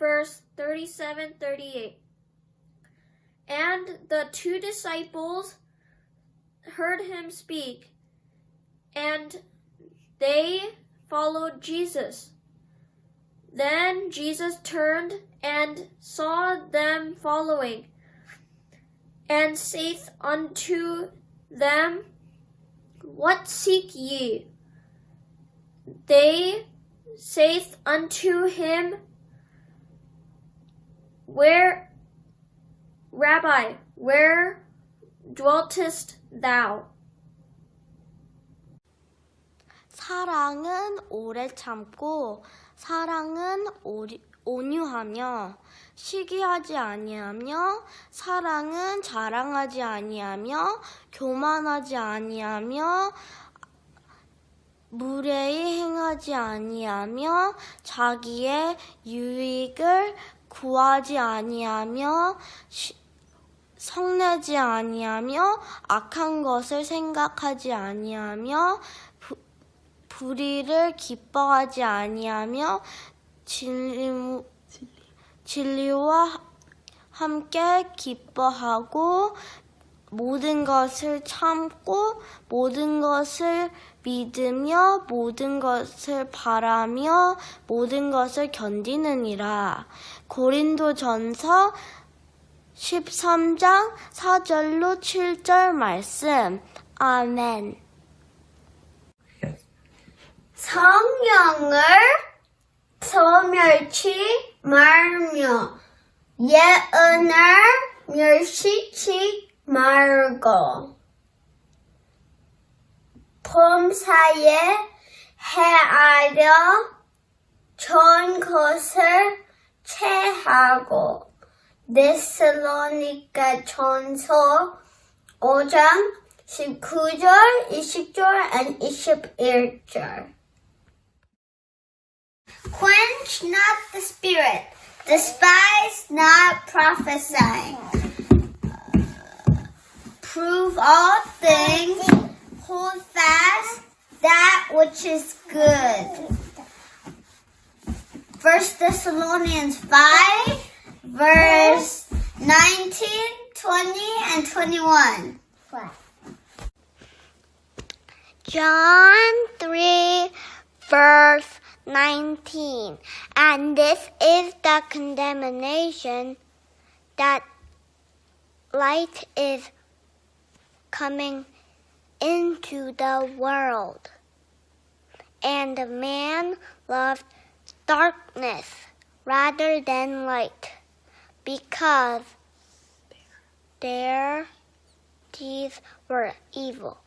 verse 37-38. And the 2 disciples heard him speak, and they followed Jesus. Then Jesus turned and saw them following, and saith unto them, What seek ye? They saith unto him, Rabbi, where dwellest thou? 사랑은 오래 참고 사랑은 온유하며 시기하지 아니하며 사랑은 자랑하지 아니하며 교만하지 아니하며 무례히 행하지 아니하며 자기의 유익을 구하지 아니하며 성내지 아니하며 악한 것을 생각하지 아니하며 불의를 기뻐하지 아니하며 진리와 함께 기뻐하고 모든 것을 참고 모든 것을 믿으며 모든 것을 바라며 모든 것을 견디느니라. 고린도전서 13장 4절로 7절 말씀. 아멘. 성령을 소멸치 말며 예언을 멸시치 말고 범사에 헤아려 좋은 것을 체하고 데살로니가 전서 5장 19절, 20절, and 21절. Quench not the spirit, despise not prophesying. Prove all things, hold fast that which is good. 1 Thessalonians 5, verse 19, 20, and 21. John 3, verse 19. And this is the condemnation, that light is coming into the world, and man loved darkness rather than light, because their deeds were evil.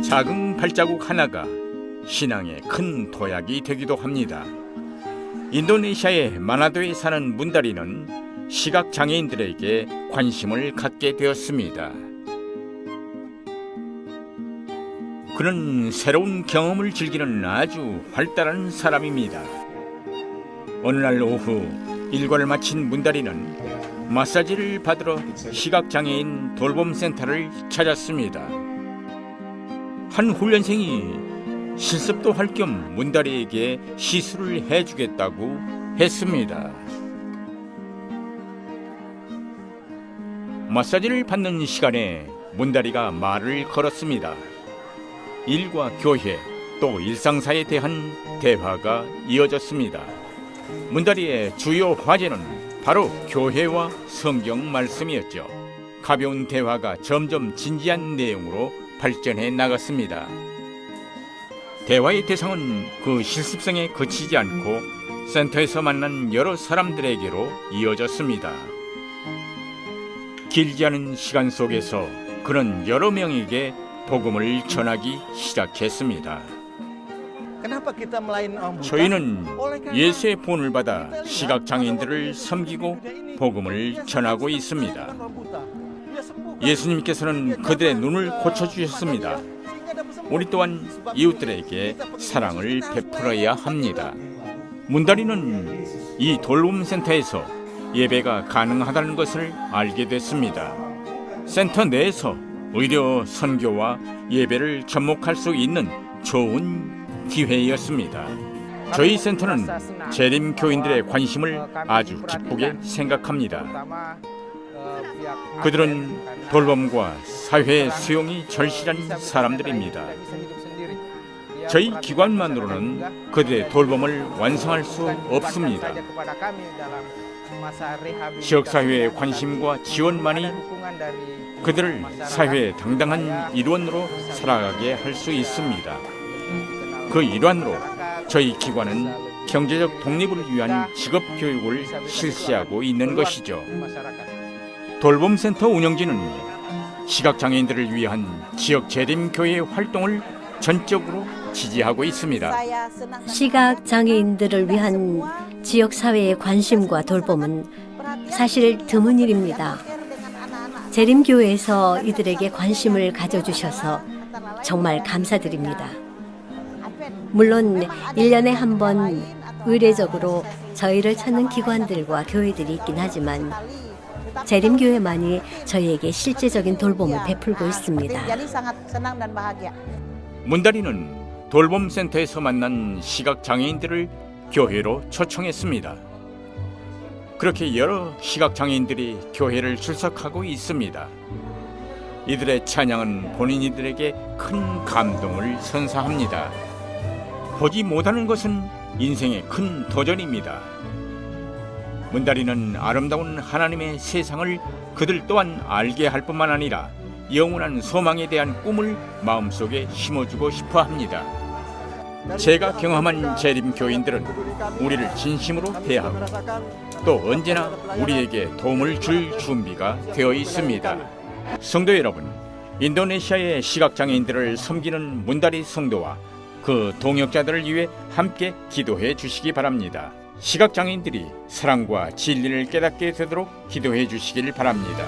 작은 발자국 하나가 신앙의 큰 도약이 되기도 합니다. 인도네시아의 마나도에 사는 문다리는 시각장애인들에게 관심을 갖게 되었습니다. 그는 새로운 경험을 즐기는 아주 활달한 사람입니다. 어느 날 오후 일과를 마친 문다리는 마사지를 받으러 시각장애인 돌봄센터를 찾았습니다. 한 훈련생이 실습도 할 겸 문다리에게 시술을 해주겠다고 했습니다. 마사지를 받는 시간에 문다리가 말을 걸었습니다. 일과 교회 또 일상사에 대한 대화가 이어졌습니다. 문다리의 주요 화제는 바로 교회와 성경 말씀이었죠. 가벼운 대화가 점점 진지한 내용으로 발전해 나갔습니다. 대화의 대상은 그 실습생에 그치지 않고 센터에서 만난 여러 사람들에게로 이어졌습니다. 길지 않은 시간 속에서 그는 여러 명에게 복음을 전하기 시작했습니다. 저희는 예수의 본을 받아 시각장애인들을 섬기고 복음을 전하고 있습니다. 예수님께서는 그들의 눈을 고쳐주셨습니다. 우리 또한 이웃들에게 사랑을 베풀어야 합니다. 문다리는 이 돌봄센터에서 예배가 가능하다는 것을 알게 됐습니다. 센터 내에서 의료 선교와 예배를 접목할 수 있는 좋은 기회였습니다. 저희 센터는 재림 교인들의 관심을 아주 기쁘게 생각합니다. 그들은 돌봄과 사회 수용이 절실한 사람들입니다. 저희 기관만으로는 그들의 돌봄을 완성할 수 없습니다. 지역사회의 관심과 지원만이 그들을 사회의 당당한 일원으로 살아가게 할 수 있습니다. 그 일환으로 저희 기관은 경제적 독립을 위한 직업 교육을 실시하고 있는 것이죠. 돌봄센터 운영진은 시각장애인들을 위한 지역 재림교회 활동을 전적으로 지지하고 있습니다. 시각장애인들을 위한 지역사회의 관심과 돌봄은 사실 드문 일입니다. 재림교회에서 이들에게 관심을 가져주셔서 정말 감사드립니다. 물론 1년에 한 번 의례적으로 저희를 찾는 기관들과 교회들이 있긴 하지만 재림교회만이 저희에게 실제적인 돌봄을 베풀고 있습니다. 문다리는 돌봄센터에서 만난 시각장애인들을 교회로 초청했습니다. 그렇게 여러 시각장애인들이 교회를 출석하고 있습니다. 이들의 찬양은 본인들에게 큰 감동을 선사합니다. 보지 못하는 것은 인생의 큰 도전입니다. 문다리는 아름다운 하나님의 세상을 그들 또한 알게 할 뿐만 아니라 영원한 소망에 대한 꿈을 마음속에 심어주고 싶어 합니다. 제가 경험한 재림교인들은 우리를 진심으로 대하고 또 언제나 우리에게 도움을 줄 준비가 되어 있습니다. 성도 여러분, 인도네시아의 시각장애인들을 섬기는 문다리 성도와 그 동역자들을 위해 함께 기도해 주시기 바랍니다. 시각장애인들이 사랑과 진리를 깨닫게 되도록 기도해 주시길 바랍니다.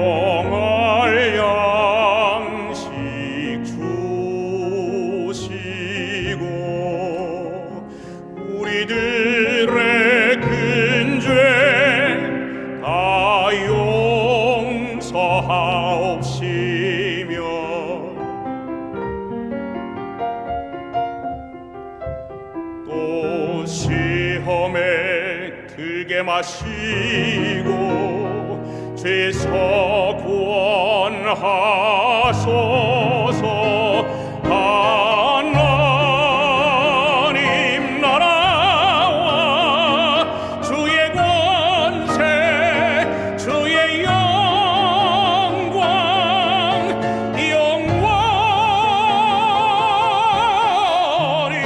일용할 양식 주시고 우리들의 큰 죄 다 용서하옵시며 또 시험에 들게 마시고 죄에서 구원하소서. 하나님 나라와 주의 권세 주의 영광 영원히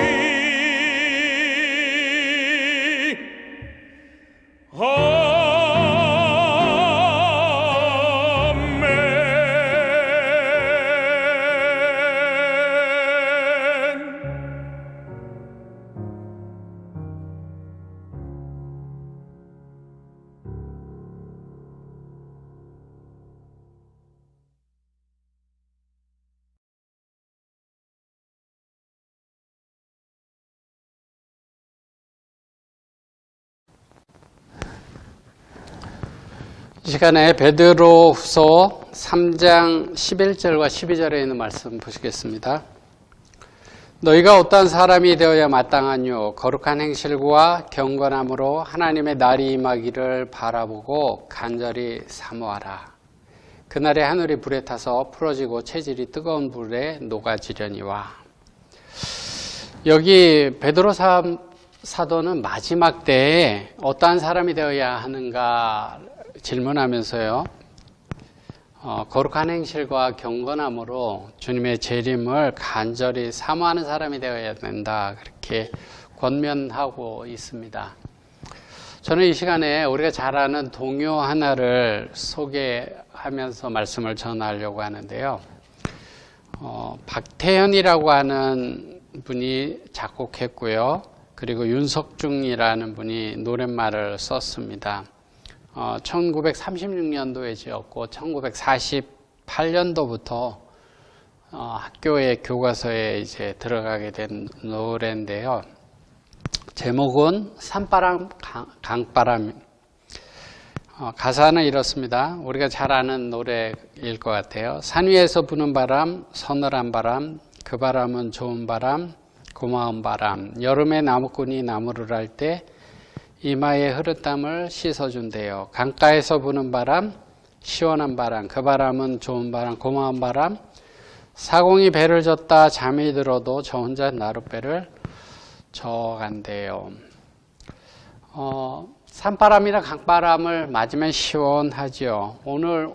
이 시간에 베드로후서 3장 11절과 12절에 있는 말씀 보시겠습니다. 너희가 어떠한 사람이 되어야 마땅하뇨? 거룩한 행실과 경건함으로 하나님의 날이 임하기를 바라보고 간절히 사모하라. 그날에 하늘이 불에 타서 풀어지고 체질이 뜨거운 불에 녹아지려니와. 여기 베드로 사도는 마지막 때에 어떠한 사람이 되어야 하는가 질문하면서요, 거룩한 행실과 경건함으로 주님의 재림을 간절히 사모하는 사람이 되어야 된다, 그렇게 권면하고 있습니다. 저는 이 시간에 우리가 잘 아는 동요 하나를 소개하면서 말씀을 전하려고 하는데요. 박태현이라고 하는 분이 작곡했고요. 그리고 윤석중이라는 분이 노랫말을 썼습니다. 1936년도에 지었고 1948년도부터 학교의 교과서에 이제 들어가게 된 노래인데요. 제목은 산바람 강바람. 가사는 이렇습니다. 우리가 잘 아는 노래일 것 같아요. 산 위에서 부는 바람, 서늘한 바람, 그 바람은 좋은 바람, 고마운 바람. 여름에 나무꾼이 나무를 할 때 이마에 흐른 땀을 씻어준대요. 강가에서 부는 바람, 시원한 바람, 그 바람은 좋은 바람, 고마운 바람. 사공이 배를 졌다 잠이 들어도 저 혼자 나룻배를 저어간대요. 산바람이나 강바람을 맞으면 시원하죠. 오늘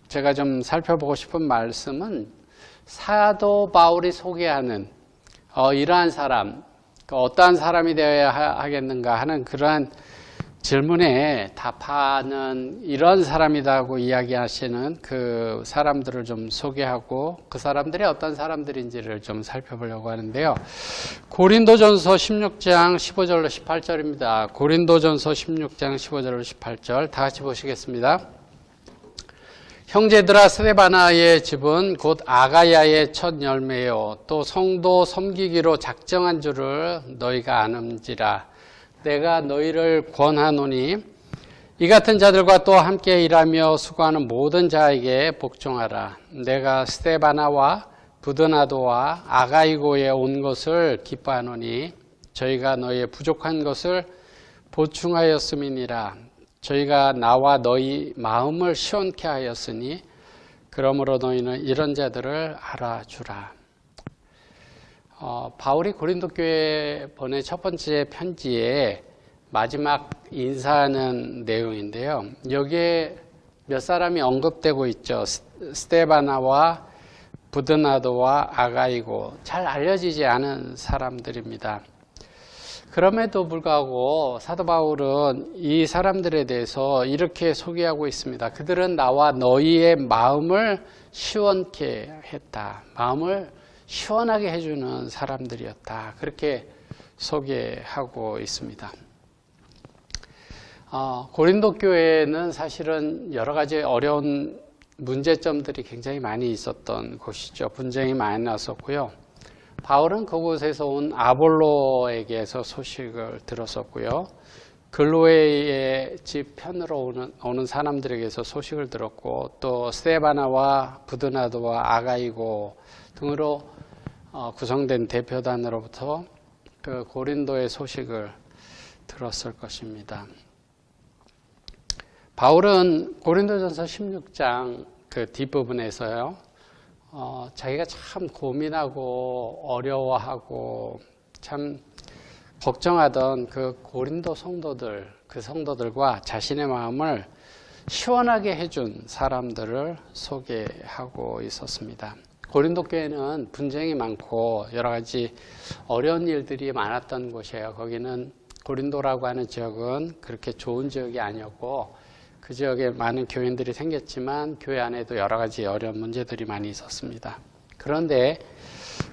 제가 좀 살펴보고 싶은 말씀은 사도 바울이 소개하는 이러한 사람, 어떠한 사람이 되어야 하겠는가 하는 그러한 질문에 답하는 이런 사람이라고 이야기하시는 그 사람들을 좀 소개하고 그 사람들이 어떤 사람들인지를 좀 살펴보려고 하는데요. 고린도전서 16장 15절로 18절입니다. 고린도전서 16장 15절로 18절 다 같이 보시겠습니다. 형제들아, 스데바나의 집은 곧 아가야의 첫 열매요. 또 성도 섬기기로 작정한 줄을 너희가 아는지라. 내가 너희를 권하노니 이 같은 자들과 또 함께 일하며 수고하는 모든 자에게 복종하라. 내가 스데바나와 부드나도와 아가이고에 온 것을 기뻐하노니 저희가 너희의 부족한 것을 보충하였음이니라. 저희가 나와 너희 마음을 시원케 하였으니 그러므로 너희는 이런 자들을 알아주라. 바울이 고린도 교회에 보낸 첫 번째 편지에 마지막 인사하는 내용인데요. 여기에 몇 사람이 언급되고 있죠. 스데바나와 부드나도와 아가이고, 잘 알려지지 않은 사람들입니다. 그럼에도 불구하고 사도 바울은 이 사람들에 대해서 이렇게 소개하고 있습니다. 그들은 나와 너희의 마음을 시원케 했다. 마음을 시원하게 해주는 사람들이었다. 그렇게 소개하고 있습니다. 고린도 교회는 사실은 여러 가지 어려운 문제점들이 굉장히 많이 있었던 곳이죠. 분쟁이 많이 났었고요. 바울은 그곳에서 온 아볼로에게서 소식을 들었었고요. 글로에의 집 편으로 오는 사람들에게서 소식을 들었고, 또 스데바나와 부드나도와 아가이고 등으로 구성된 대표단으로부터 그 고린도의 소식을 들었을 것입니다. 바울은 고린도전서 16장 그 뒷부분에서요, 자기가 참 고민하고 어려워하고 참 걱정하던 그 고린도 성도들, 그 성도들과 자신의 마음을 시원하게 해준 사람들을 소개하고 있었습니다. 고린도 교회는 분쟁이 많고 여러 가지 어려운 일들이 많았던 곳이에요. 거기는 고린도라고 하는 지역은 그렇게 좋은 지역이 아니었고, 그 지역에 많은 교인들이 생겼지만 교회 안에도 여러 가지 어려운 문제들이 많이 있었습니다. 그런데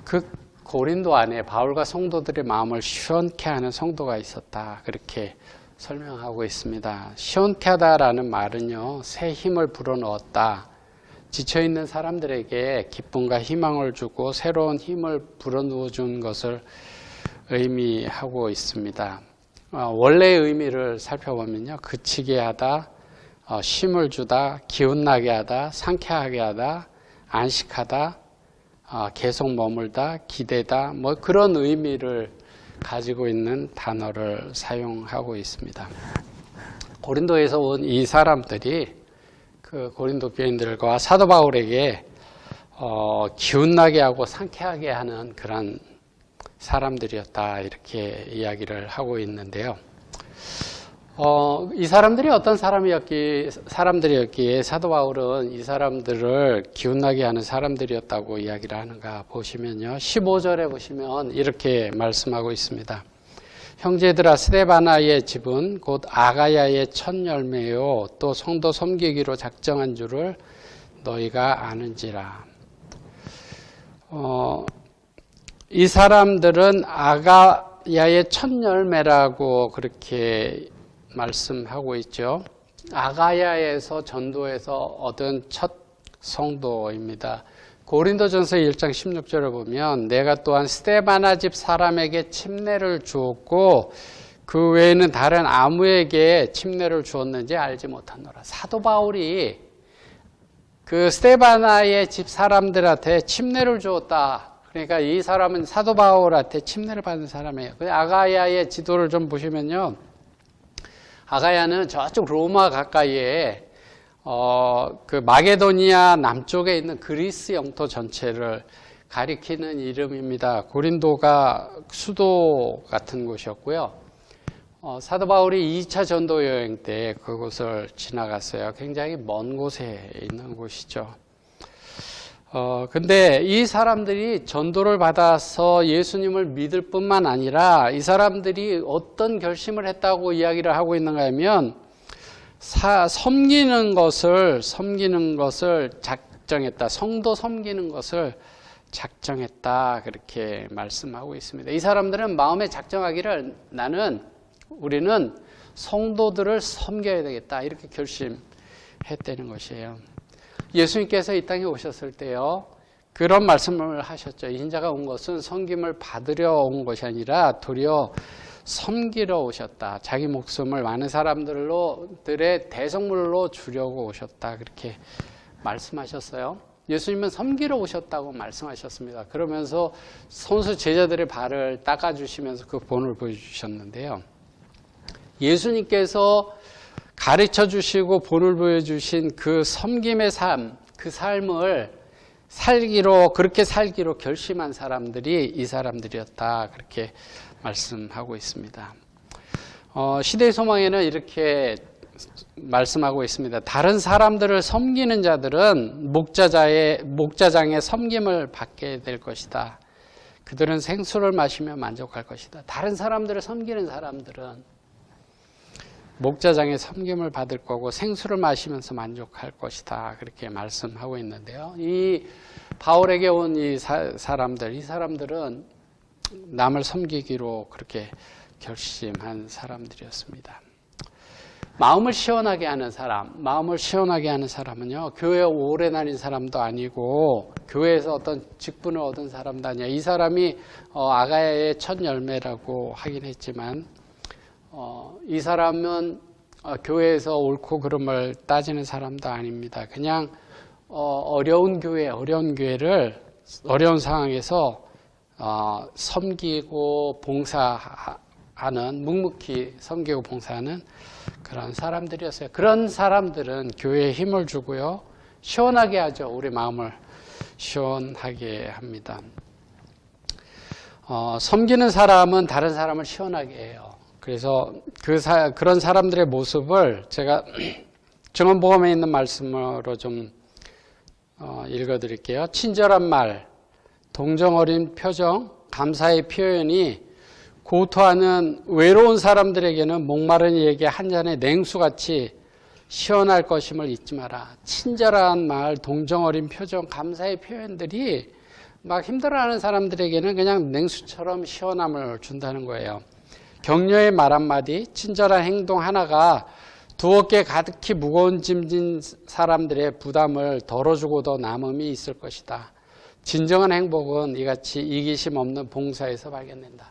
그 고린도 안에 바울과 성도들의 마음을 시원케 하는 성도가 있었다. 그렇게 설명하고 있습니다. 시원케 하다라는 말은요, 새 힘을 불어넣었다. 지쳐있는 사람들에게 기쁨과 희망을 주고 새로운 힘을 불어넣어준 것을 의미하고 있습니다. 원래의 의미를 살펴보면요, 그치게 하다, 쉼을 주다, 기운나게 하다, 상쾌하게 하다, 안식하다, 계속 머물다, 기대다, 뭐 그런 의미를 가지고 있는 단어를 사용하고 있습니다. 고린도에서 온 이 사람들이 그 고린도 교인들과 사도 바울에게 기운나게 하고 상쾌하게 하는 그런 사람들이었다, 이렇게 이야기를 하고 있는데요. 이 사람들이 어떤 사람들이었기에 사도 바울은 이 사람들을 기운나게 하는 사람들이었다고 이야기를 하는가 보시면요. 15절에 보시면 이렇게 말씀하고 있습니다. 형제들아, 스데바나의 집은 곧 아가야의 첫 열매요 또 성도 섬기기로 작정한 줄을 너희가 아는지라. 이 사람들은 아가야의 첫 열매라고 그렇게 말씀하고 있죠. 아가야에서 전도해서 얻은 첫 성도입니다. 고린도전서 1장 16절을 보면 내가 또한 스데바나 집 사람에게 침례를 주었고 그 외에는 다른 아무에게 침례를 주었는지 알지 못하노라. 사도 바울이 그 스데바나의 집 사람들한테 침례를 주었다. 그러니까 이 사람은 사도 바울한테 침례를 받은 사람이에요. 아가야의 지도를 좀 보시면요. 아가야는 저쪽 로마 가까이에 그 마게도니아 남쪽에 있는 그리스 영토 전체를 가리키는 이름입니다. 고린도가 수도 같은 곳이었고요. 사도 바울이 2차 전도 여행 때 그곳을 지나갔어요. 굉장히 먼 곳에 있는 곳이죠. 근데 이 사람들이 전도를 받아서 예수님을 믿을 뿐만 아니라 이 사람들이 어떤 결심을 했다고 이야기를 하고 있는가 하면 섬기는 것을 작정했다. 성도 섬기는 것을 작정했다. 그렇게 말씀하고 있습니다. 이 사람들은 마음에 작정하기를 우리는 성도들을 섬겨야 되겠다. 이렇게 결심했다는 것이에요. 예수님께서 이 땅에 오셨을 때요, 그런 말씀을 하셨죠. 인자가 온 것은 섬김을 받으려 온 것이 아니라 도리어 섬기러 오셨다. 자기 목숨을 많은 사람들의 대성물로 주려고 오셨다. 그렇게 말씀하셨어요. 예수님은 섬기러 오셨다고 말씀하셨습니다. 그러면서 손수 제자들의 발을 닦아주시면서 그 본을 보여주셨는데요. 예수님께서 가르쳐 주시고 본을 보여주신 그 섬김의 삶, 그 삶을 그렇게 살기로 결심한 사람들이 이 사람들이었다. 그렇게 말씀하고 있습니다. 시대의 소망에는 이렇게 말씀하고 있습니다. 다른 사람들을 섬기는 자들은 목자장의 섬김을 받게 될 것이다. 그들은 생수를 마시며 만족할 것이다. 다른 사람들을 섬기는 사람들은 목자장의 섬김을 받을 거고 생수를 마시면서 만족할 것이다. 그렇게 말씀하고 있는데요. 이 바울에게 온 이 사람들은 남을 섬기기로 그렇게 결심한 사람들이었습니다. 마음을 시원하게 하는 사람은요, 교회에 오래 다닌 사람도 아니고 교회에서 어떤 직분을 얻은 사람도 아니야. 이 사람이 아가야의 첫 열매라고 하긴 했지만 이 사람은 교회에서 옳고 그름을 따지는 사람도 아닙니다. 그냥 어려운 상황에서 섬기고 봉사하는, 묵묵히 섬기고 봉사하는 그런 사람들이었어요. 그런 사람들은 교회에 힘을 주고요, 시원하게 하죠. 우리 마음을 시원하게 합니다. 섬기는 사람은 다른 사람을 시원하게 해요. 그래서 그런 사람들의 모습을 제가 증언복음에 있는 말씀으로 좀 읽어드릴게요. 친절한 말, 동정 어린 표정, 감사의 표현이 고토하는 외로운 사람들에게는 목마른 이에게 한 잔의 냉수같이 시원할 것임을 잊지 마라. 친절한 말, 동정 어린 표정, 감사의 표현들이 막 힘들어하는 사람들에게는 그냥 냉수처럼 시원함을 준다는 거예요. 격려의 말 한마디, 친절한 행동 하나가 두 어깨 가득히 무거운 짐진 사람들의 부담을 덜어주고도 남음이 있을 것이다. 진정한 행복은 이같이 이기심 없는 봉사에서 발견된다.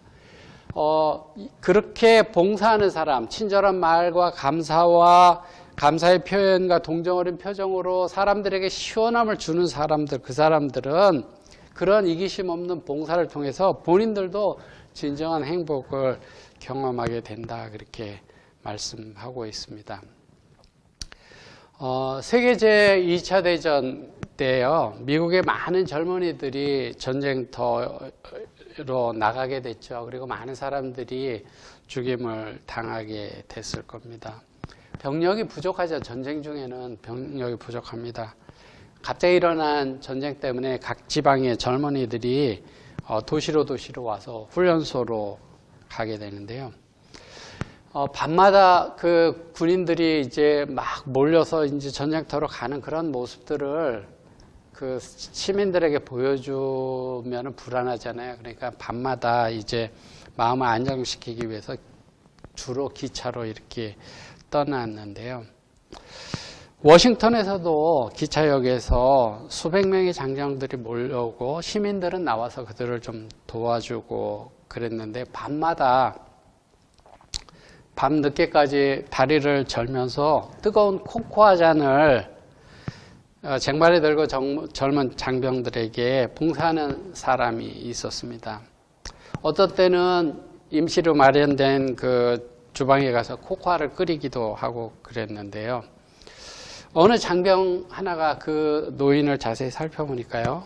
그렇게 봉사하는 사람, 친절한 말과 감사와 감사의 표현과 동정 어린 표정으로 사람들에게 시원함을 주는 사람들, 그 사람들은 그런 이기심 없는 봉사를 통해서 본인들도 진정한 행복을 경험하게 된다, 그렇게 말씀하고 있습니다. 세계 제2차 대전 때요, 미국의 많은 젊은이들이 전쟁터로 나가게 됐죠. 그리고 많은 사람들이 죽임을 당하게 됐을 겁니다. 병력이 부족하죠. 전쟁 중에는 병력이 부족합니다. 갑자기 일어난 전쟁 때문에 각 지방의 젊은이들이 도시로 와서 훈련소로 가게 되는데요. 밤마다 그 군인들이 이제 막 몰려서 이제 전쟁터로 가는 그런 모습들을 그 시민들에게 보여주면 불안하잖아요. 그러니까 밤마다 이제 마음을 안정시키기 위해서 주로 기차로 이렇게 떠났는데요. 워싱턴에서도 기차역에서 수백 명의 장병들이 몰려오고 시민들은 나와서 그들을 좀 도와주고 그랬는데 밤마다 밤 늦게까지 다리를 절면서 뜨거운 코코아 잔을 쟁반에 들고 젊은 장병들에게 봉사하는 사람이 있었습니다. 어떤 때는 임시로 마련된 그 주방에 가서 코코아를 끓이기도 하고 그랬는데요. 어느 장병 하나가 그 노인을 자세히 살펴보니까요,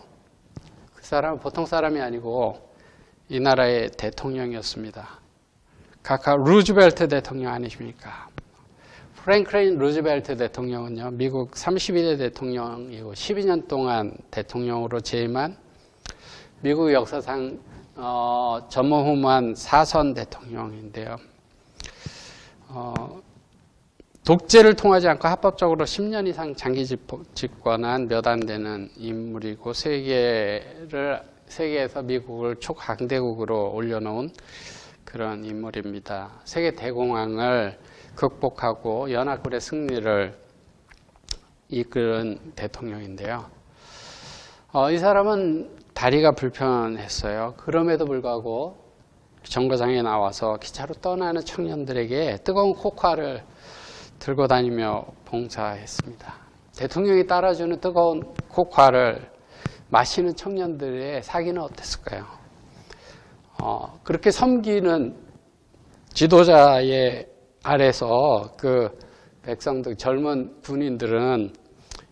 그 사람은 보통 사람이 아니고 이 나라의 대통령이었습니다. 각각 루즈벨트 대통령 아니십니까? 프랭클린 루즈벨트 대통령은요, 미국 32대 대통령이고 12년 동안 대통령으로 재임한 미국 역사상 전무후무한 4선 대통령인데요. 독재를 통하지 않고 합법적으로 10년 이상 장기 집권한 몇 안 되는 인물이고 세계에서 미국을 초강대국으로 올려놓은 그런 인물입니다. 세계 대공황을 극복하고 연합군의 승리를 이끈 대통령인데요. 이 사람은 다리가 불편했어요. 그럼에도 불구하고 정거장에 나와서 기차로 떠나는 청년들에게 뜨거운 코코아를 들고 다니며 봉사했습니다. 대통령이 따라주는 뜨거운 코코아를 마시는 청년들의 사기는 어땠을까요? 그렇게 섬기는 지도자의 아래서 그 백성들, 젊은 군인들은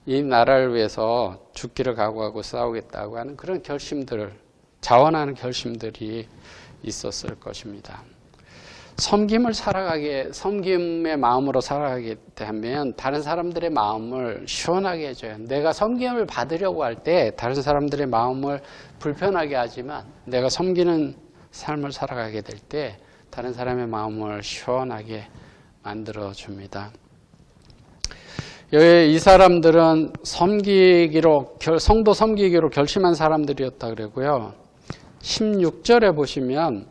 이 나라를 위해서 죽기를 각오하고 싸우겠다고 하는 그런 결심들을, 자원하는 결심들이 있었을 것입니다. 섬김의 마음으로 살아가게 되면 다른 사람들의 마음을 시원하게 해줘요. 내가 섬김을 받으려고 할 때 다른 사람들의 마음을 불편하게 하지만 내가 섬기는 삶을 살아가게 될 때 다른 사람의 마음을 시원하게 만들어줍니다. 이 사람들은 성도 섬기기로 결심한 사람들이었다 그러고요. 16절에 보시면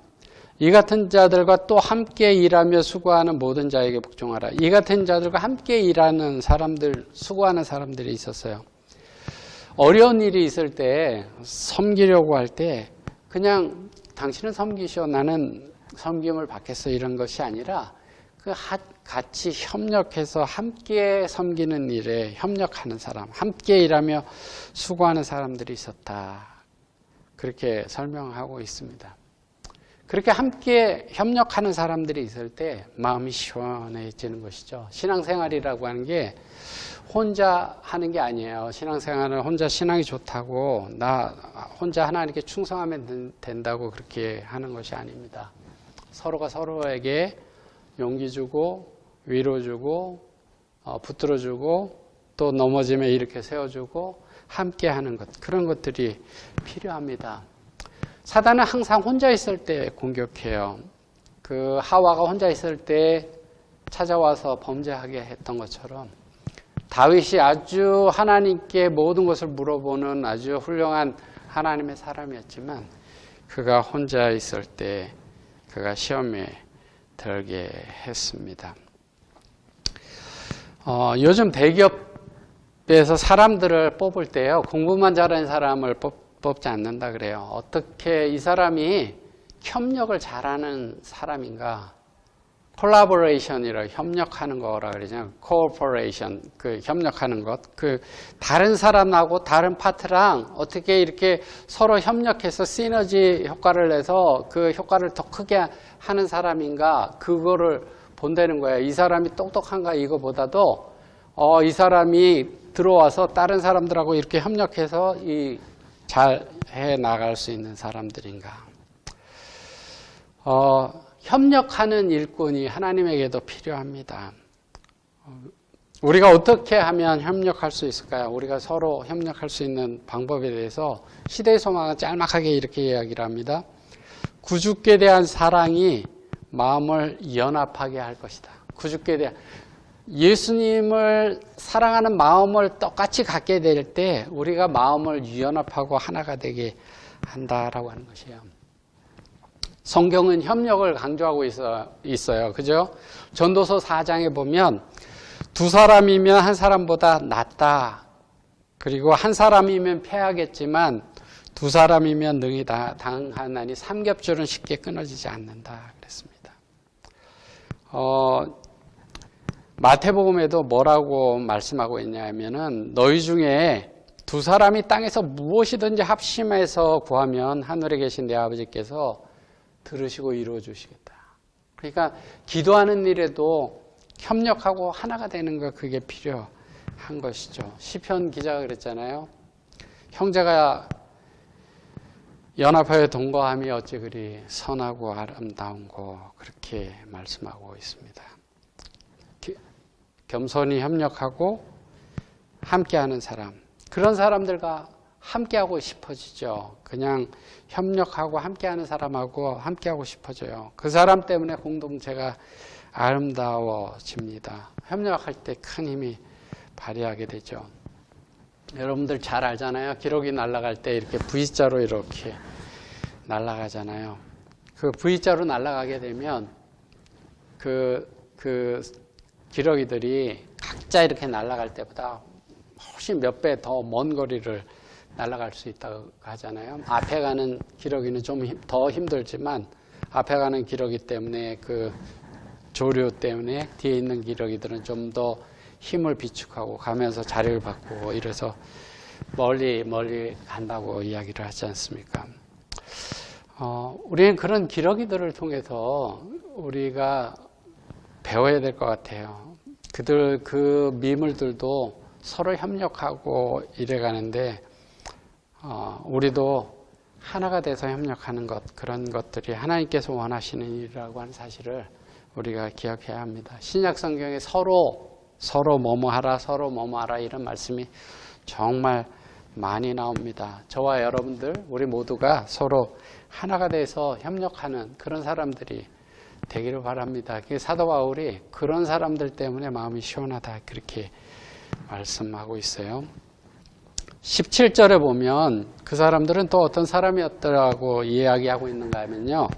이 같은 자들과 또 함께 일하며 수고하는 모든 자에게 복종하라. 이 같은 자들과 함께 일하는 사람들, 수고하는 사람들이 있었어요. 어려운 일이 있을 때, 섬기려고 할 때 그냥 당신은 섬기시오, 나는 섬김을 받겠어, 이런 것이 아니라 같이 협력해서 함께 섬기는 일에 협력하는 사람, 함께 일하며 수고하는 사람들이 있었다. 그렇게 설명하고 있습니다. 그렇게 함께 협력하는 사람들이 있을 때 마음이 시원해지는 것이죠. 신앙생활이라고 하는 게 혼자 하는 게 아니에요. 신앙생활은 혼자 신앙이 좋다고 나 혼자 하나님께 충성하면 된다고 그렇게 하는 것이 아닙니다. 서로가 서로에게 용기 주고 위로 주고 붙들어 주고 또 넘어지면 이렇게 세워주고 함께 하는 것, 그런 것들이 필요합니다. 사단은 항상 혼자 있을 때 공격해요. 그 하와가 혼자 있을 때 찾아와서 범죄하게 했던 것처럼 다윗이 아주 하나님께 모든 것을 물어보는 아주 훌륭한 하나님의 사람이었지만 그가 혼자 있을 때 그가 시험에 들게 했습니다. 요즘 대기업에서 사람들을 뽑을 때요, 공부만 잘하는 사람을 뽑지 않는다 그래요. 어떻게 이 사람이 협력을 잘하는 사람인가, collaboration이라 협력하는 거라 그러잖아요. cooperation, 그 협력하는 것. 그 다른 사람하고 다른 파트랑 어떻게 이렇게 서로 협력해서 시너지 효과를 내서 그 효과를 더 크게 하는 사람인가, 그거를 본다는 거예요. 이 사람이 똑똑한가 이거보다도 이 사람이 들어와서 다른 사람들하고 이렇게 협력해서 잘 해 나갈 수 있는 사람들인가. 협력하는 일꾼이 하나님에게도 필요합니다. 우리가 어떻게 하면 협력할 수 있을까요? 우리가 서로 협력할 수 있는 방법에 대해서 시대의 소망은 짤막하게 이렇게 이야기를 합니다. 구주께 대한 사랑이 마음을 연합하게 할 것이다. 구주께 대한 예수님을 사랑하는 마음을 똑같이 갖게 될 때 우리가 마음을 연합하고 하나가 되게 한다라고 하는 것이에요. 성경은 협력을 강조하고 있어요. 그죠? 전도서 4장에 보면 두 사람이면 한 사람보다 낫다. 그리고 한 사람이면 패하겠지만 두 사람이면 능히 당하나니 삼겹줄은 쉽게 끊어지지 않는다. 그랬습니다. 마태복음에도 뭐라고 말씀하고 있냐면은 너희 중에 두 사람이 땅에서 무엇이든지 합심해서 구하면 하늘에 계신 내 아버지께서 들으시고 이루어 주시겠다. 그러니까 기도하는 일에도 협력하고 하나가 되는 거, 그게 필요한 것이죠. 시편 기자가 그랬잖아요. 형제가 연합하여 동거함이 어찌 그리 선하고 아름다운고, 그렇게 말씀하고 있습니다. 겸손히 협력하고 함께하는 사람, 그런 사람들과 함께하고 싶어지죠. 그냥 협력하고 함께하는 사람하고 함께하고 싶어져요. 그 사람 때문에 공동체가 아름다워집니다. 협력할 때 큰 힘이 발휘하게 되죠. 여러분들 잘 알잖아요. 기록이 날아갈 때 이렇게 V자로 이렇게 날아가잖아요. 그 V자로 날아가게 되면 그 기러기들이 각자 이렇게 날아갈 때보다 훨씬 몇 배 더 먼 거리를 날아갈 수 있다고 하잖아요. 앞에 가는 기러기는 좀 더 힘들지만 앞에 가는 기러기 때문에 그 조류 때문에 뒤에 있는 기러기들은 좀 더 힘을 비축하고 가면서 자리를 바꾸고 이래서 멀리 간다고 이야기를 하지 않습니까? 우리는 그런 기러기들을 통해서 우리가 배워야 될 것 같아요. 그 미물들도 서로 협력하고 이래가는데 우리도 하나가 돼서 협력하는 것, 그런 것들이 하나님께서 원하시는 일이라고 하는 사실을 우리가 기억해야 합니다. 신약 성경에 서로 뭐뭐하라, 서로 뭐뭐하라 이런 말씀이 정말 많이 나옵니다. 저와 여러분들, 우리 모두가 서로 하나가 돼서 협력하는 그런 사람들이 되기를 바랍니다. 사도 바울이 그런 사람들 때문에 마음이 시원하다, 그렇게 말씀하고 있어요. 17절에 보면 그 사람들은 또 어떤 사람이었더라고 이야기하고 있는가 하면요.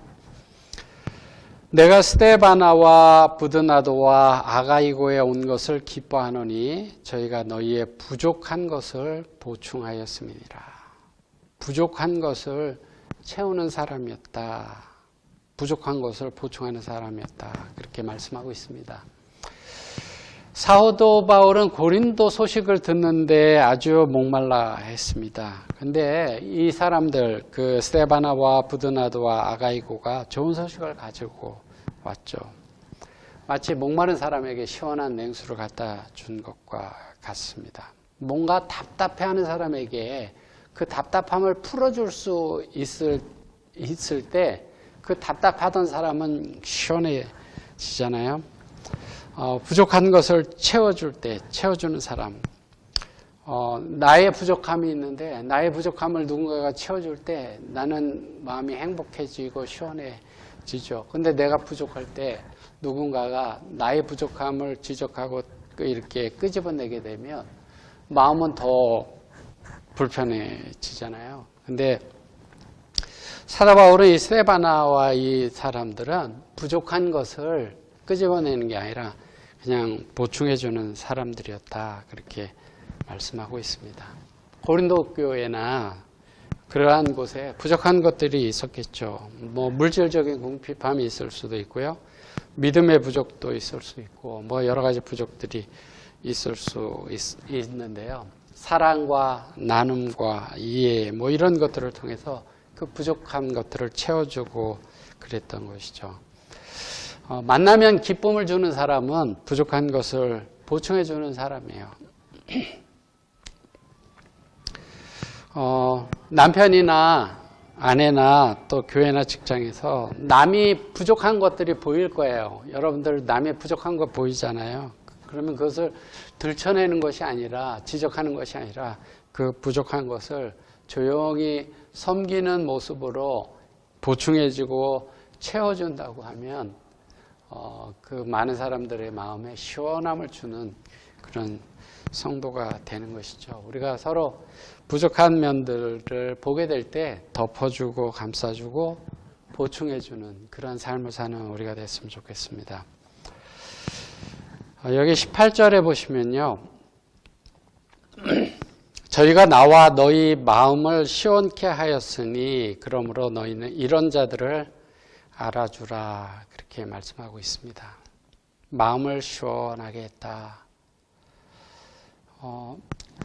내가 스데바나와 부드나도와 아가이고에 온 것을 기뻐하노니 저희가 너희의 부족한 것을 보충하였음이니라. 부족한 것을 채우는 사람이었다. 부족한 것을 보충하는 사람이었다. 그렇게 말씀하고 있습니다. 사도 바울은 고린도 소식을 듣는데 아주 목말라 했습니다. 근데 이 사람들, 그 스데바나와 부드나도와 아가이고가 좋은 소식을 가지고 왔죠. 마치 목마른 사람에게 시원한 냉수를 갖다 준 것과 같습니다. 뭔가 답답해하는 사람에게 그 답답함을 풀어줄 수 있을 때 그 답답하던 사람은 시원해지잖아요. 부족한 것을 채워주는 사람. 나의 부족함이 있는데 나의 부족함을 누군가가 채워줄 때 나는 마음이 행복해지고 시원해지죠. 근데 내가 부족할 때 누군가가 나의 부족함을 지적하고 이렇게 끄집어내게 되면 마음은 더 불편해지잖아요. 근데 사도 바울은 이 스데바나와 이 사람들은 부족한 것을 끄집어내는 게 아니라 그냥 보충해주는 사람들이었다, 그렇게 말씀하고 있습니다. 고린도 교회나 그러한 곳에 부족한 것들이 있었겠죠. 뭐 물질적인 궁핍함이 있을 수도 있고요. 믿음의 부족도 있을 수 있고 뭐 여러 가지 부족들이 있을 수 있는데요. 사랑과 나눔과 이해 뭐 이런 것들을 통해서 그 부족한 것들을 채워주고 그랬던 것이죠. 만나면 기쁨을 주는 사람은 부족한 것을 보충해 주는 사람이에요. 남편이나 아내나 또 교회나 직장에서 남이 부족한 것들이 보일 거예요. 여러분들 남의 부족한 거 보이잖아요. 그러면 그것을 들춰내는 것이 아니라 지적하는 것이 아니라 그 부족한 것을 조용히 섬기는 모습으로 보충해주고 채워준다고 하면 그 많은 사람들의 마음에 시원함을 주는 그런 성도가 되는 것이죠. 우리가 서로 부족한 면들을 보게 될 때 덮어주고 감싸주고 보충해주는 그런 삶을 사는 우리가 됐으면 좋겠습니다. 여기 18절에 보시면요. 저희가 나와 너희 마음을 시원케 하였으니 그러므로 너희는 이런 자들을 알아주라 그렇게 말씀하고 있습니다. 마음을 시원하게 했다.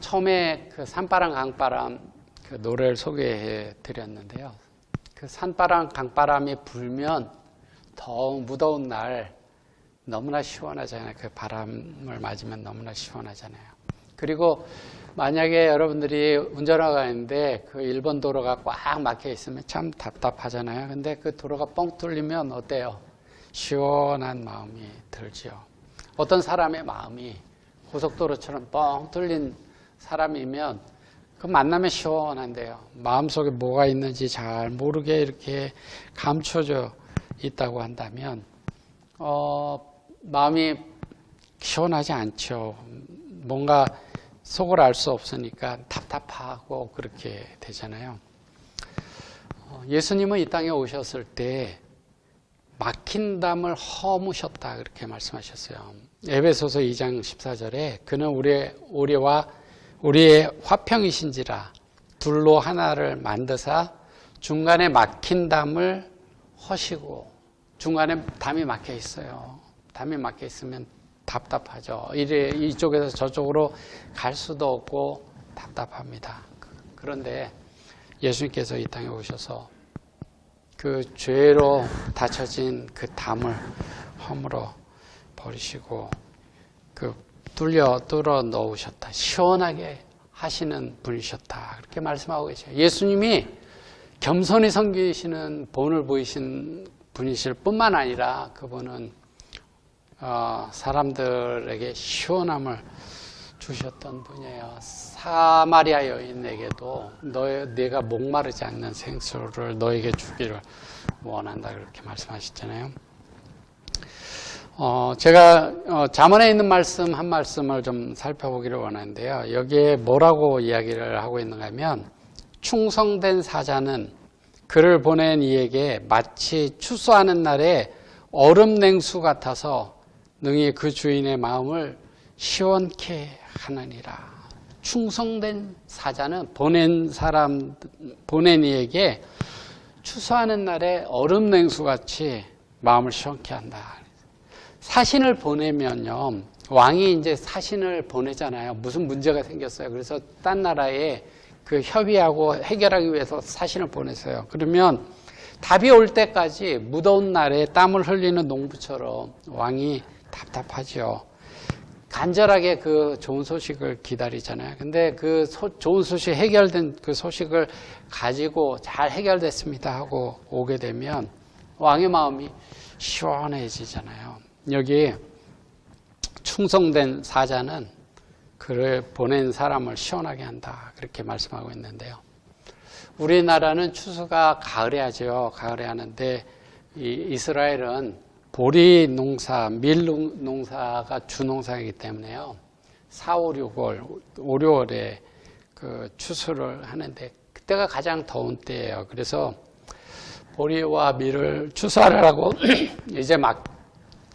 처음에 그 산바람 강바람 그 노래를 소개해 드렸는데요. 그 산바람 강바람이 불면 더욱 무더운 날 너무나 시원하잖아요. 그 바람을 맞으면 너무나 시원하잖아요. 그리고 만약에 여러분들이 운전하고 가는데 그 일본 도로가 꽉 막혀 있으면 참 답답하잖아요. 근데 그 도로가 뻥 뚫리면 어때요? 시원한 마음이 들죠. 어떤 사람의 마음이 고속도로처럼 뻥 뚫린 사람이면 그 만나면 시원한데요. 마음속에 뭐가 있는지 잘 모르게 이렇게 감춰져 있다고 한다면 마음이 시원하지 않죠. 뭔가 속을 알 수 없으니까 답답하고 그렇게 되잖아요. 예수님은 이 땅에 오셨을 때 막힌 담을 허무셨다 그렇게 말씀하셨어요. 에베소서 2장 14절에 그는 우리의 화평이신지라 둘로 하나를 만드사 중간에 막힌 담을 허시고 중간에 담이 막혀 있어요. 담이 막혀 있으면 답답하죠. 이쪽에서 저쪽으로 갈 수도 없고 답답합니다. 그런데 예수님께서 이 땅에 오셔서 그 죄로 닫혀진 그 담을 허물어 버리시고 그 뚫어 넣으셨다. 시원하게 하시는 분이셨다. 그렇게 말씀하고 계세요. 예수님이 겸손히 섬기시는 본을 보이신 분이실 뿐만 아니라 그분은 사람들에게 시원함을 주셨던 분이에요. 사마리아 여인에게도 내가 목마르지 않는 생수를 너에게 주기를 원한다 그렇게 말씀하셨잖아요. 제가 잠언에 있는 말씀 한 말씀을 좀 살펴보기를 원하는데요. 여기에 뭐라고 이야기를 하고 있는가 하면 충성된 사자는 그를 보낸 이에게 마치 추수하는 날에 얼음 냉수 같아서 능히 그 주인의 마음을 시원케 하느니라. 충성된 사자는 보낸 이에게 추수하는 날에 얼음 냉수 같이 마음을 시원케 한다. 사신을 보내면요, 왕이 이제 사신을 보내잖아요. 무슨 문제가 생겼어요. 그래서 딴 나라에 그 협의하고 해결하기 위해서 사신을 보냈어요. 그러면 답이 올 때까지 무더운 날에 땀을 흘리는 농부처럼 왕이 답답하죠. 간절하게 그 좋은 소식을 기다리잖아요. 근데 그 좋은 소식, 해결된 그 소식을 가지고 잘 해결됐습니다 하고 오게 되면 왕의 마음이 시원해지잖아요. 여기 충성된 사자는 그를 보낸 사람을 시원하게 한다 그렇게 말씀하고 있는데요. 우리나라는 추수가 가을에 하죠. 가을에 하는데 이스라엘은 보리 농사, 밀 농사가 주 농사이기 때문에요. 4, 5, 6월, 5, 6월에 그 추수를 하는데 그때가 가장 더운 때예요. 그래서 보리와 밀을 추수하려고 이제 막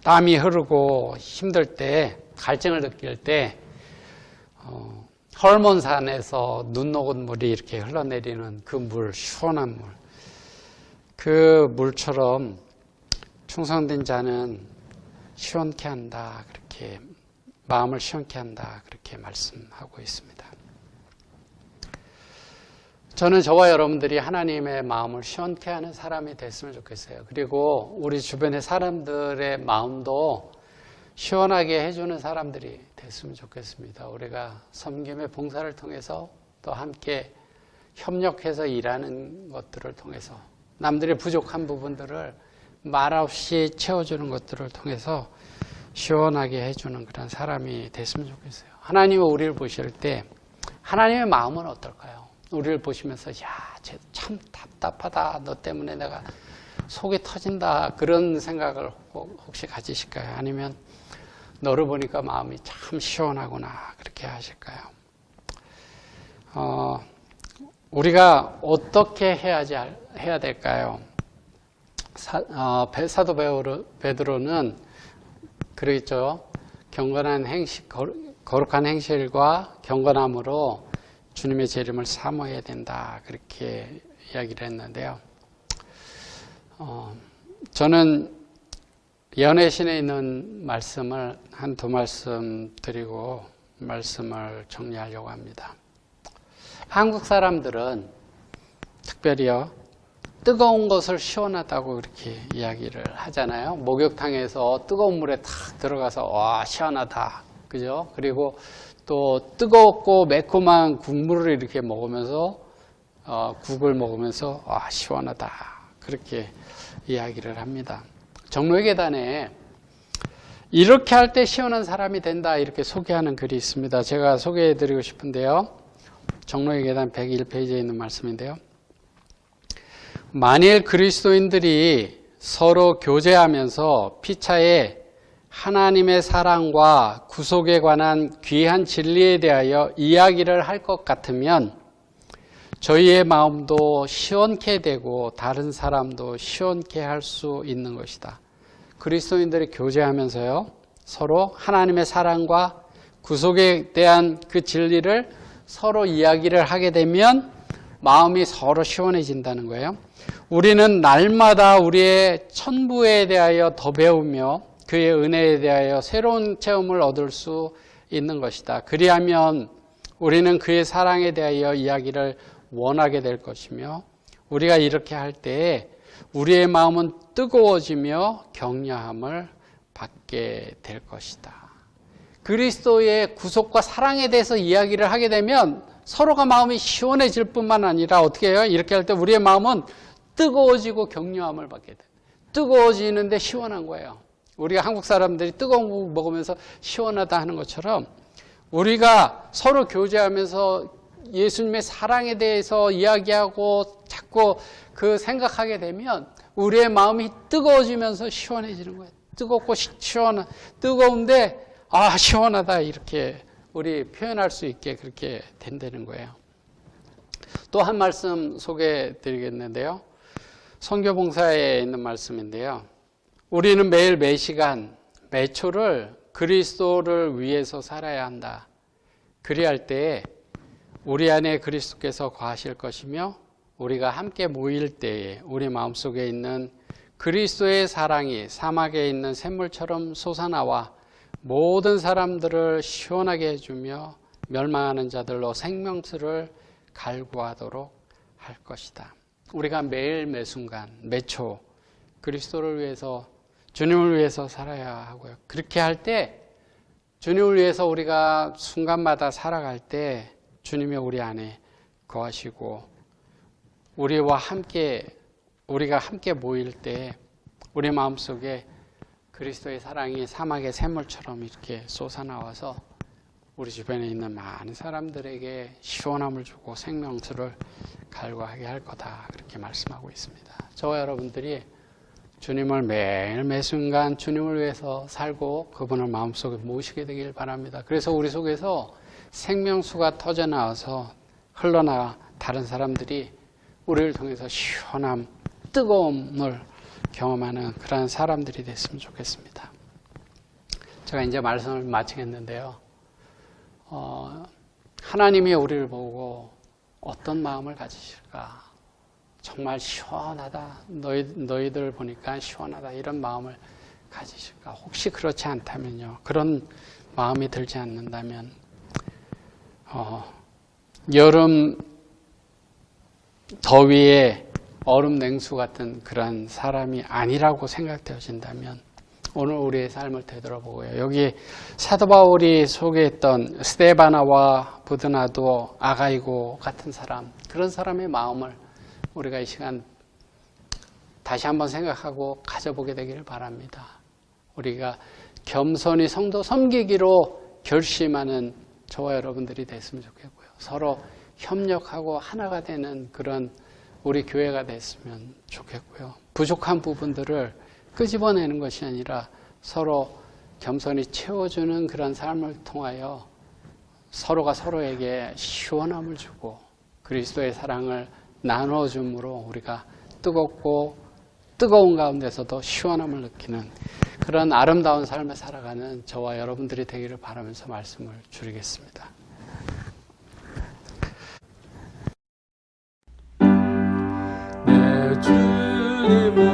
땀이 흐르고 힘들 때, 갈증을 느낄 때 헐몬산에서 눈 녹은 물이 이렇게 흘러내리는 그 물, 시원한 물, 그 물처럼 충성된 자는 시원케 한다. 그렇게 마음을 시원케 한다. 그렇게 말씀하고 있습니다. 저는 저와 여러분들이 하나님의 마음을 시원케 하는 사람이 됐으면 좋겠어요. 그리고 우리 주변의 사람들의 마음도 시원하게 해주는 사람들이 됐으면 좋겠습니다. 우리가 섬김의 봉사를 통해서 또 함께 협력해서 일하는 것들을 통해서 남들의 부족한 부분들을 말없이 채워주는 것들을 통해서 시원하게 해주는 그런 사람이 됐으면 좋겠어요. 하나님은 우리를 보실 때 하나님의 마음은 어떨까요? 우리를 보시면서 야, 쟤 참 답답하다. 너 때문에 내가 속이 터진다. 그런 생각을 혹시 가지실까요? 아니면 너를 보니까 마음이 참 시원하구나. 그렇게 하실까요? 우리가 어떻게 해야 될까요? 사도 베드로는 그러겠죠. 경건한 행실, 거룩한 행실과 경건함으로 주님의 재림을 사모해야 된다. 그렇게 이야기를 했는데요. 저는 연애신에 있는 말씀을 한 두 말씀 드리고 말씀을 정리하려고 합니다. 한국 사람들은 특별히요, 뜨거운 것을 시원하다고 그렇게 이야기를 하잖아요. 목욕탕에서 뜨거운 물에 탁 들어가서 와, 시원하다. 그죠? 그리고 또 뜨겁고 매콤한 국물을 이렇게 먹으면서 국을 먹으면서 와, 시원하다. 그렇게 이야기를 합니다. 정로의 계단에 이렇게 할 때 시원한 사람이 된다. 이렇게 소개하는 글이 있습니다. 제가 소개해드리고 싶은데요. 정로의 계단 101페이지에 있는 말씀인데요. 만일 그리스도인들이 서로 교제하면서 피차에 하나님의 사랑과 구속에 관한 귀한 진리에 대하여 이야기를 할 것 같으면 저희의 마음도 시원케 되고 다른 사람도 시원케 할 수 있는 것이다. 그리스도인들이 교제하면서요, 서로 하나님의 사랑과 구속에 대한 그 진리를 서로 이야기를 하게 되면 마음이 서로 시원해진다는 거예요. 우리는 날마다 우리의 천부에 대하여 더 배우며 그의 은혜에 대하여 새로운 체험을 얻을 수 있는 것이다. 그리하면 우리는 그의 사랑에 대하여 이야기를 원하게 될 것이며 우리가 이렇게 할 때에 우리의 마음은 뜨거워지며 격려함을 받게 될 것이다. 그리스도의 구속과 사랑에 대해서 이야기를 하게 되면 서로가 마음이 시원해질 뿐만 아니라 어떻게 해요? 이렇게 할 때 우리의 마음은 뜨거워지고 격려함을 받게 돼요. 뜨거워지는데 시원한 거예요. 우리가 한국 사람들이 뜨거운 거 먹으면서 시원하다 하는 것처럼 우리가 서로 교제하면서 예수님의 사랑에 대해서 이야기하고 자꾸 그 생각하게 되면 우리의 마음이 뜨거워지면서 시원해지는 거예요. 뜨겁고 뜨거운데 아, 시원하다. 이렇게 우리 표현할 수 있게 그렇게 된다는 거예요. 또 한 말씀 소개해 드리겠는데요. 선교봉사에 있는 말씀인데요. 우리는 매일 매시간, 매초를 그리스도를 위해서 살아야 한다. 그리할 때에 우리 안에 그리스도께서 거하실 것이며 우리가 함께 모일 때에 우리 마음속에 있는 그리스도의 사랑이 사막에 있는 샘물처럼 솟아나와 모든 사람들을 시원하게 해주며 멸망하는 자들로 생명수를 갈구하도록 할 것이다. 우리가 매일 매순간 매초 그리스도를 위해서 주님을 위해서 살아야 하고요. 그렇게 할 때 주님을 위해서 우리가 순간마다 살아갈 때 주님이 우리 안에 거하시고 우리와 함께 우리가 함께 모일 때 우리 마음속에 그리스도의 사랑이 사막의 샘물처럼 이렇게 솟아나와서 우리 주변에 있는 많은 사람들에게 시원함을 주고 생명수를 갈구하게 할 거다. 그렇게 말씀하고 있습니다. 저와 여러분들이 주님을 매일 매순간 주님을 위해서 살고 그분을 마음속에 모시게 되길 바랍니다. 그래서 우리 속에서 생명수가 터져나와서 흘러나와 다른 사람들이 우리를 통해서 시원함, 뜨거움을 경험하는 그러한 사람들이 됐으면 좋겠습니다. 제가 이제 말씀을 마치겠는데요. 하나님이 우리를 보고 어떤 마음을 가지실까? 정말 시원하다. 너희들 보니까 시원하다. 이런 마음을 가지실까? 혹시 그렇지 않다면요. 그런 마음이 들지 않는다면 여름 더위에 얼음 냉수 같은 그런 사람이 아니라고 생각되어진다면 오늘 우리의 삶을 되돌아보고요. 여기 사도 바울이 소개했던 스데바나와 부드나도 아가이고 같은 사람, 그런 사람의 마음을 우리가 이 시간 다시 한번 생각하고 가져보게 되기를 바랍니다. 우리가 겸손히 성도 섬기기로 결심하는 저와 여러분들이 됐으면 좋겠고요. 서로 협력하고 하나가 되는 그런 우리 교회가 됐으면 좋겠고요. 부족한 부분들을 끄집어내는 것이 아니라 서로 겸손히 채워주는 그런 삶을 통하여 서로가 서로에게 시원함을 주고 그리스도의 사랑을 나눠줌으로 우리가 뜨거운 가운데서도 시원함을 느끼는 그런 아름다운 삶을 살아가는 저와 여러분들이 되기를 바라면서 말씀을 줄이겠습니다. 내 주님은